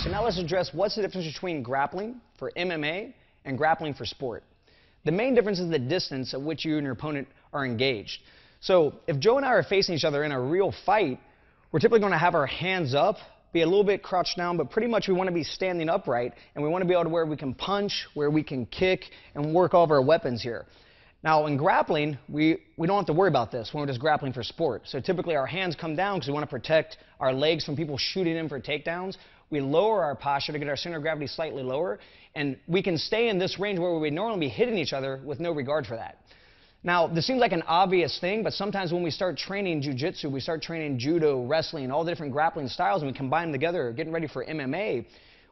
So now let's address what's the difference between grappling for MMA and grappling for sport. The main difference is the distance at which you and your opponent are engaged. So if Joe and I are facing each other in a real fight, we're typically going to have our hands up, be a little bit crouched down, but pretty much we want to be standing upright, and we want to be able to where we can punch, where we can kick, and work all of our weapons here. Now, in grappling, we don't have to worry about this when we're just grappling for sport. So typically our hands come down because we want to protect our legs from people shooting in for takedowns. We lower our posture to get our center of gravity slightly lower, and we can stay in this range where we would normally be hitting each other with no regard for that. Now, this seems like an obvious thing, but sometimes when we start training jiu-jitsu, we start training judo, wrestling, all the different grappling styles, and we combine them together, getting ready for MMA,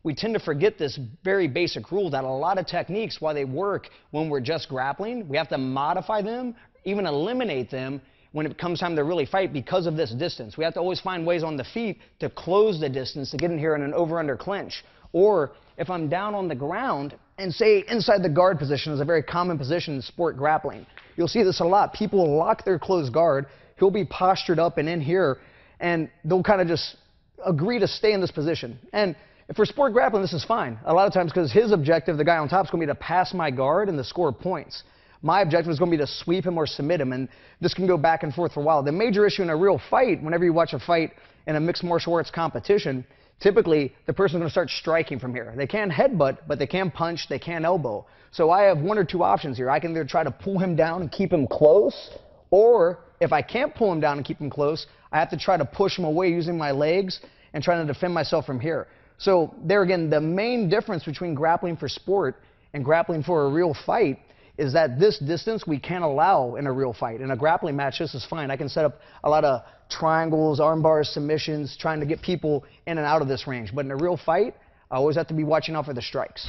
we tend to forget this very basic rule that a lot of techniques, while they work when we're just grappling, we have to modify them, even eliminate them when it comes time to really fight because of this distance. We have to always find ways on the feet to close the distance to get in here in an over-under clinch. Or if I'm down on the ground and say inside the guard position is a very common position in sport grappling. You'll see this a lot. People will lock their closed guard. He'll be postured up and in here, and they'll kind of just agree to stay in this position. And for sport grappling, this is fine. A lot of times because his objective, the guy on top, is going to be to pass my guard and to score points. My objective is going to be to sweep him or submit him, and this can go back and forth for a while. The major issue in a real fight, whenever you watch a fight in a mixed martial arts competition, typically the person's going to start striking from here. They can headbutt, but they can punch, they can elbow. So I have one or two options here. I can either try to pull him down and keep him close, or if I can't pull him down and keep him close, I have to try to push him away using my legs and trying to defend myself from here. So there again, the main difference between grappling for sport and grappling for a real fight is that this distance we can't allow in a real fight. In a grappling match, this is fine. I can set up a lot of triangles, arm bars, submissions, trying to get people in and out of this range. But in a real fight, I always have to be watching out for the strikes.